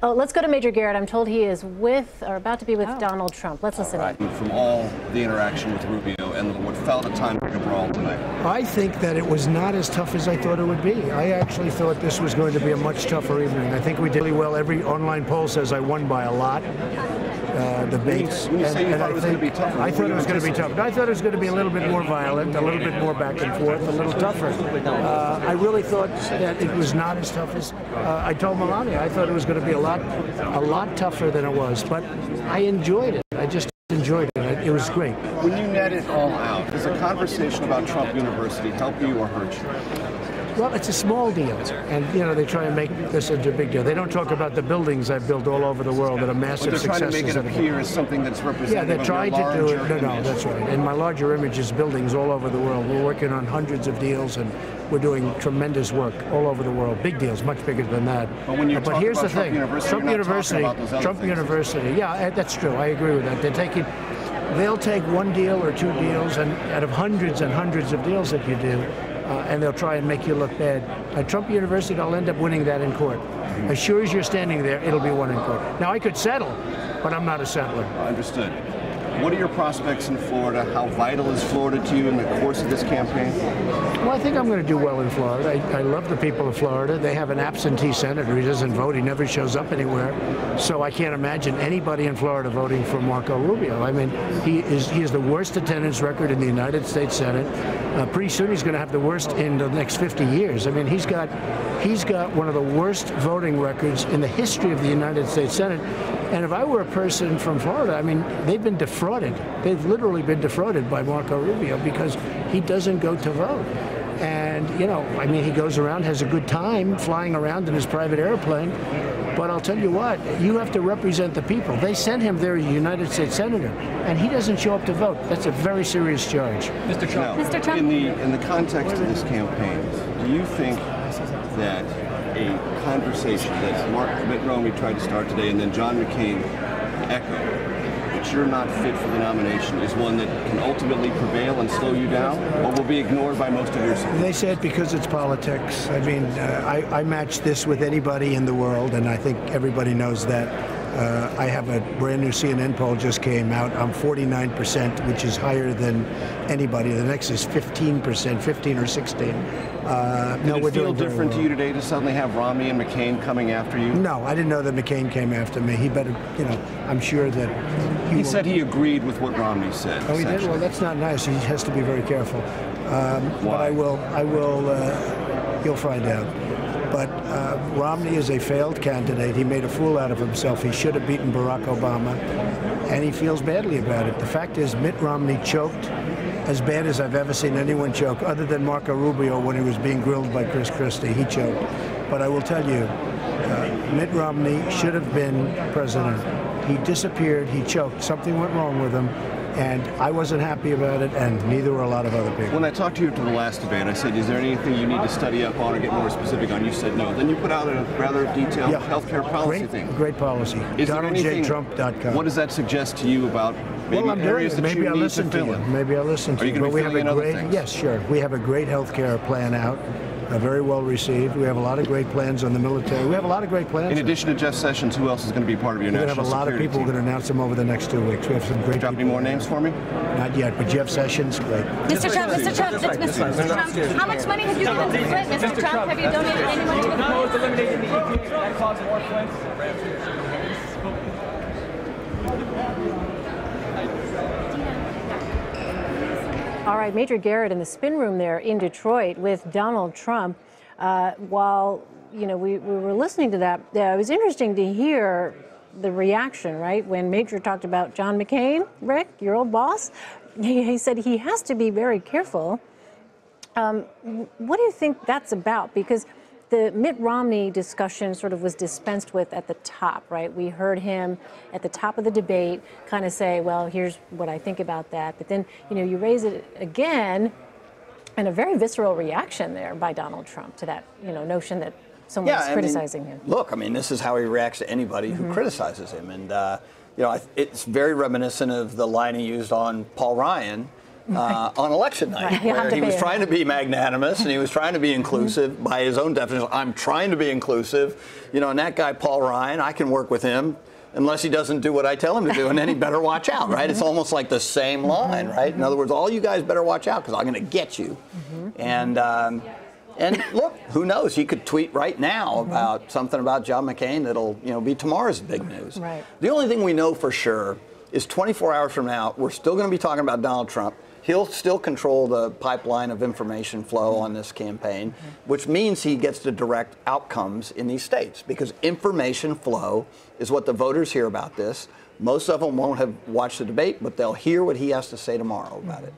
Oh, let's go to Major Garrett. I'm told he is with, or about to be with, Donald Trump. Let's listen in. From all the interaction with Rubio and what felt at times like a brawl tonight. I think that it was not as tough as I thought it would be. I actually thought this was going to be a much tougher evening. I think we did really well. Every online poll says I won by a lot. Debates. When you say you thought it was going to be tougher, I thought it was going to be tough. I thought it was going to be a little bit more violent, a little bit more back and forth, a little tougher. I really thought that it was not as tough as I told Melania. I thought it was going to be a lot tougher than it was, but I enjoyed it. I just enjoyed it. It was great. When you net it all out, does a conversation about Trump University help you or hurt you? Well, it's a small deal, and they try and make this into a big deal. They don't talk about the buildings I've built all over the world that are massive successes. They're trying to make it appear as something that's representative. Yeah, they're trying to do it. No, that's right. And my larger image is buildings all over the world. We're working on hundreds of deals, and we're doing tremendous work all over the world. Big deals, much bigger than that. But when you talk here's about the thing: Trump University. Yeah, that's true. I agree with that. They'll take one deal or two deals, and out of hundreds and hundreds of deals that you do. And they'll try and make you look bad. At Trump University, I'll end up winning that in court. As sure as you're standing there, it'll be won in court. Now, I could settle, but I'm not a settler. Understood. What are your prospects in Florida? How vital is Florida to you in the course of this campaign? Well, I think I'm going to do well in Florida. I love the people of Florida. They have an absentee senator. He doesn't vote. He never shows up anywhere. So I can't imagine anybody in Florida voting for Marco Rubio. I mean, he has the worst attendance record in the United States Senate. Pretty soon he's going to have the worst in the next 50 years. I mean, he's got one of the worst voting records in the history of the United States Senate. And if I were a person from Florida, I mean, they've been defrauded. They've literally been defrauded by Marco Rubio because he doesn't go to vote. And, I mean, he goes around, has a good time flying around in his private airplane. But I'll tell you what, you have to represent the people. They sent him there as a United States Senator, and he doesn't show up to vote. That's a very serious charge. Mr. Trump. Mr. Trump. In the context of this campaign, do you think that a conversation that Mitt Romney tried to start today and then John McCain echoed, that you're not fit for the nomination, is one that can ultimately prevail and slow you down, or will be ignored by most of your supporters? They say it because it's politics. I mean, I match this with anybody in the world, and I think everybody knows that. I have a brand new CNN poll just came out. I'm 49%, which is higher than anybody. The next is 15%, 15 or 16. Did it feel different to you today to suddenly have Romney and McCain coming after you? No, I didn't know that McCain came after me. He better, I'm sure that he said he agreed with what Romney said. Oh, he did? Well, that's not nice. He has to be very careful. But I will, you'll find out. But Romney is a failed candidate. He made a fool out of himself. He should have beaten Barack Obama, and he feels badly about it. The fact is, Mitt Romney choked as bad as I've ever seen anyone choke, other than Marco Rubio when he was being grilled by Chris Christie. He choked. But I will tell you, Mitt Romney should have been president. He disappeared. He choked. Something went wrong with him. And I wasn't happy about it, and neither were a lot of other people. When I talked to you after the last debate, I said, is there anything you need to study up on or get more specific on? You said no. Then you put out a rather detailed healthcare policy thing. Great policy. DonaldJTrump.com. What does that suggest to you about maybe areas that you need to fill in? Maybe I'll listen to you. Are you going to be filling in other things? Yes, sure. We have a great healthcare plan out. Very well received. We have a lot of great plans on the military. We have a lot of great plans. In addition to Jeff Sessions, who else is going to be part of your national security team? We're going to have a lot of people. We're going to announce them over the next 2 weeks. We have some great. Drop any more names for me? Not yet, but Jeff Sessions, great. Mr. Trump, Mr. Trump, how much money have you given to Flint? Mr. Trump, have you donated any money to the proposed eliminating the EPA. That cause more Flint. All right, Major Garrett in the spin room there in Detroit with Donald Trump. While, we were listening to that, it was interesting to hear the reaction, right? When Major talked about John McCain, Rick, your old boss, he said he has to be very careful. What do you think that's about? Because the Mitt Romney discussion sort of was dispensed with at the top, right? We heard him at the top of the debate kind of say, well, here's what I think about that. But then, you raise it again, and a very visceral reaction there by Donald Trump to that, notion that someone's criticizing him. Look, this is how he reacts to anybody who criticizes him. And, it's very reminiscent of the line he used on Paul Ryan on election night, Right. where he was trying to be magnanimous and he was trying to be inclusive by his own definition. I'm trying to be inclusive, and that guy Paul Ryan, I can work with him unless he doesn't do what I tell him to do, and then he better watch out, right? It's almost like the same line, right? In other words, all you guys better watch out because I'm going to get you. And look, who knows? He could tweet right now about something about John McCain that'll, be tomorrow's big news. Right. The only thing we know for sure is 24 hours from now, we're still going to be talking about Donald Trump. He'll still control the pipeline of information flow on this campaign, which means he gets to direct outcomes in these states because information flow is what the voters hear about this. Most of them won't have watched the debate, but they'll hear what he has to say tomorrow about it.